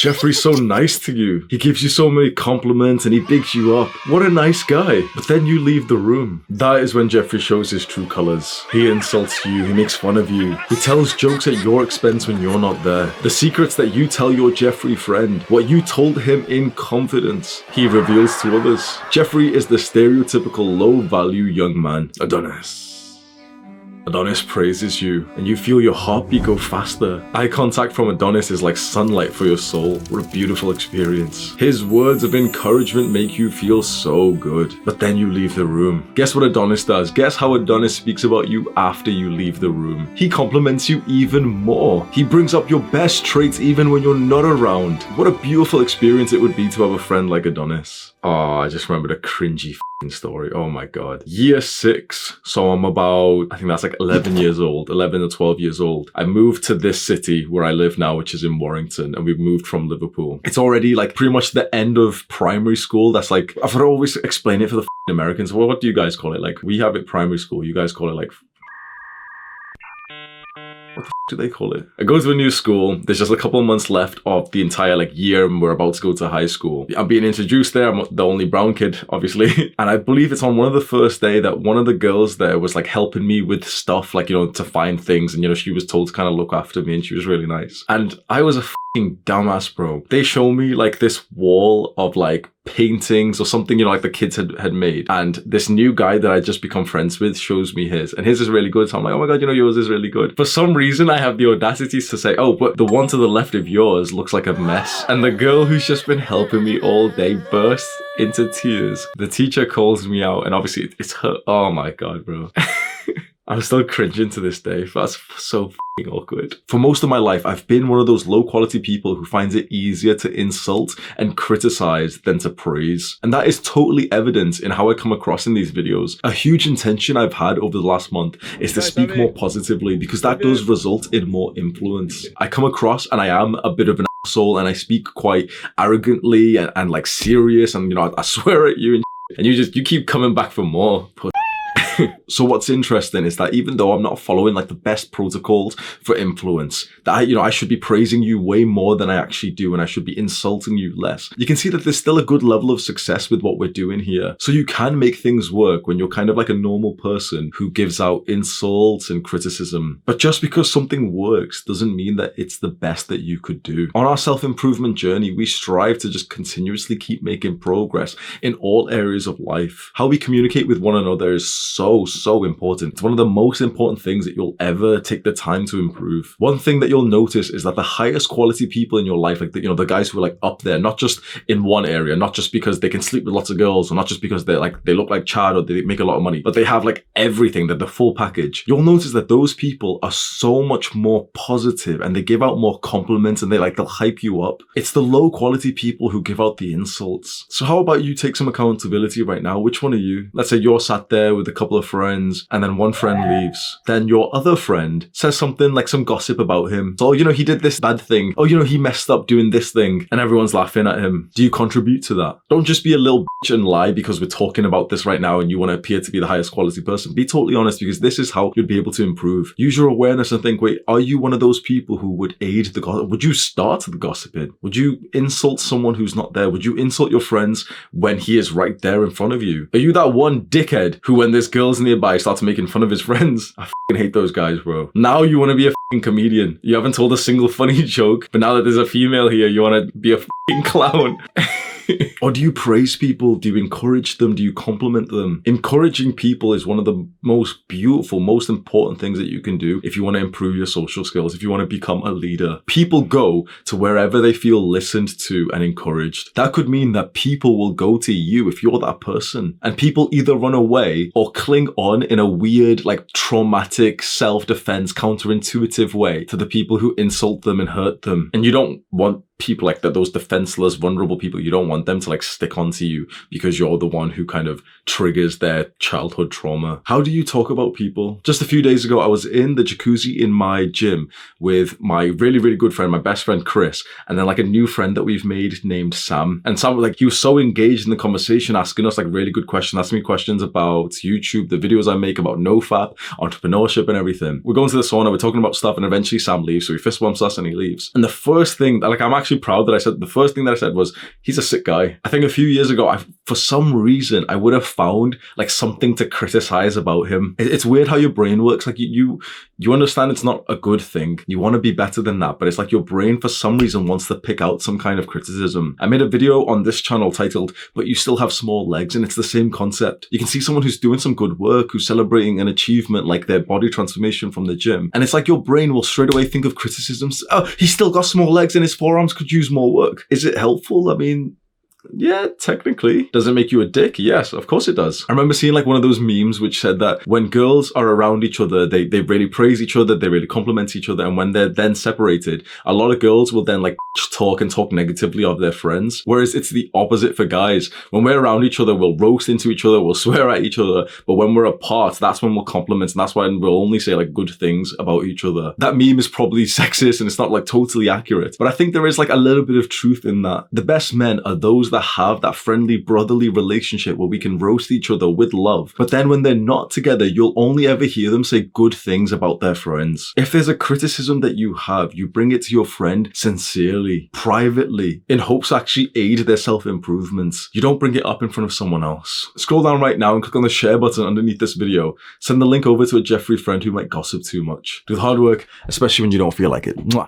Jeffrey's so nice to you. He gives you so many compliments and he bigs you up. What a nice guy. But then you leave the room. That is when Jeffrey shows his true colors. He insults you. He makes fun of you. He tells jokes at your expense when you're not there. The secrets that you tell your Jeffrey friend, what you told him in confidence, he reveals to others. Jeffrey is the stereotypical low-value young man. Adonis praises you, and you feel your heartbeat go faster. Eye contact from Adonis is like sunlight for your soul. What a beautiful experience. His words of encouragement make you feel so good. But then you leave the room. Guess what Adonis does? Guess how Adonis speaks about you after you leave the room. He compliments you even more. He brings up your best traits even when you're not around. What a beautiful experience it would be to have a friend like Adonis. Oh, I just remembered a cringy story. Oh my god. Year 6. So I'm about, I think that's like 11 years old, 11 or 12 years old. I moved to this city where I live now, which is in Warrington, and we've moved from Liverpool. It's already like pretty much the end of primary school. That's like, I've always explained it for the Americans. Well, what do you guys call it? Like, we have it primary school. You guys call it like... What the do they call it? I go to a new school. There's just a couple of months left of the entire like year and we're about to go to high school. I'm being introduced there. I'm the only brown kid, obviously. And I believe it's on one of the first day that one of the girls there was like helping me with stuff, like, you know, to find things. And, you know, she was told to kind of look after me and she was really nice. And I was a dumbass, bro. They show me like this wall of like paintings or something, you know, like the kids had made. And this new guy that I just become friends with shows me his. And his is really good. So I'm like, oh my god, you know, yours is really good. For some reason, I have the audacity to say, oh, but the one to the left of yours looks like a mess. And the girl who's just been helping me all day bursts into tears. The teacher calls me out and obviously it's her. Oh my god, bro. I'm still cringing to this day. That's so f***ing awkward. For most of my life, I've been one of those low-quality people who finds it easier to insult and criticize than to praise. And that is totally evident in how I come across in these videos. A huge intention I've had over the last month is to speak more positively because that does result in more influence. I come across and I am a bit of an asshole and I speak quite arrogantly and like serious and, you know, I swear at you and you keep coming back for more. So what's interesting is that even though I'm not following like the best protocols for influence, that I should be praising you way more than I actually do and I should be insulting you less. You can see that there's still a good level of success with what we're doing here. So you can make things work when you're kind of like a normal person who gives out insults and criticism. But just because something works doesn't mean that it's the best that you could do. On our self-improvement journey, we strive to just continuously keep making progress in all areas of life. How we communicate with one another is so important. It's one of the most important things that you'll ever take the time to improve. One thing that you'll notice is that the highest quality people in your life, like the guys who are like up there, not just in one area, not just because they can sleep with lots of girls or not just because they look like Chad or they make a lot of money, but they have like everything, that the full package. You'll notice that those people are so much more positive and they give out more compliments and they'll hype you up. It's the low quality people who give out the insults. So how about you take some accountability right now? Which one are you? Let's say you're sat there with a couple of friends and then one friend leaves. Then your other friend says something like some gossip about him. So, he did this bad thing. Oh, he messed up doing this thing and everyone's laughing at him. Do you contribute to that? Don't just be a little bitch and lie because we're talking about this right now and you want to appear to be the highest quality person. Be totally honest because this is how you'd be able to improve. Use your awareness and think, wait, are you one of those people who would aid the gossip? Would you start the gossiping? Would you insult someone who's not there? Would you insult your friends when he is right there in front of you? Are you that one dickhead who, when there's girls nearby, starts making fun of his friends? I fucking hate those guys, bro. Now you want to be a fucking comedian. You haven't told a single funny joke, but now that there's a female here, you want to be a fucking clown. Or do you praise people? Do you encourage them? Do you compliment them? Encouraging people is one of the most beautiful, most important things that you can do if you want to improve your social skills, if you want to become a leader. People go to wherever they feel listened to and encouraged. That could mean that people will go to you if you're that person. And people either run away or cling on in a weird, like traumatic, self-defense, counterintuitive way to the people who insult them and hurt them. And you don't want people like that, those defenseless, vulnerable people, you don't want them to like stick onto you because you're the one who kind of triggers their childhood trauma. How do you talk about people? Just a few days ago, I was in the jacuzzi in my gym with my really, really good friend, my best friend, Chris, and then like a new friend that we've made named Sam. And Sam, like, he was so engaged in the conversation, asking us like really good questions, asking me questions about YouTube, the videos I make, about NoFap, entrepreneurship and everything. We're going to the sauna, we're talking about stuff, and eventually Sam leaves. So he fist bumps us and he leaves. And the first thing that, like, I'm actually actually proud that I said, the first thing that I said was, he's a sick guy. I think a few years ago, for some reason, I would have found like something to criticize about him. It's weird how your brain works. Like you understand it's not a good thing. You want to be better than that, but it's like your brain for some reason wants to pick out some kind of criticism. I made a video on this channel titled, "But You Still Have Small Legs," and it's the same concept. You can see someone who's doing some good work, who's celebrating an achievement like their body transformation from the gym. And it's like your brain will straight away think of criticisms. Oh, he's still got small legs and his forearms could use more work. Is it helpful? I mean, yeah, technically. Does it make you a dick? Yes, of course it does. I remember seeing like one of those memes which said that when girls are around each other, they really praise each other, they really compliment each other, and when they're then separated, a lot of girls will then like talk negatively of their friends, whereas it's the opposite for guys. When we're around each other, we'll roast into each other, we'll swear at each other, but when we're apart, that's when we'll compliment, and that's when we'll only say like good things about each other. That meme is probably sexist and it's not like totally accurate, but I think there is like a little bit of truth in that. The best men are those that have that friendly brotherly relationship where we can roast each other with love, but then when they're not together, you'll only ever hear them say good things about their friends. If there's a criticism that you have, you bring it to your friend sincerely, privately, in hopes to actually aid their self-improvements. You don't bring it up in front of someone else. Scroll down right now and click on the share button underneath this video. Send the link over to a Jeffrey friend who might gossip too much. Do the hard work, especially when you don't feel like it. Mwah.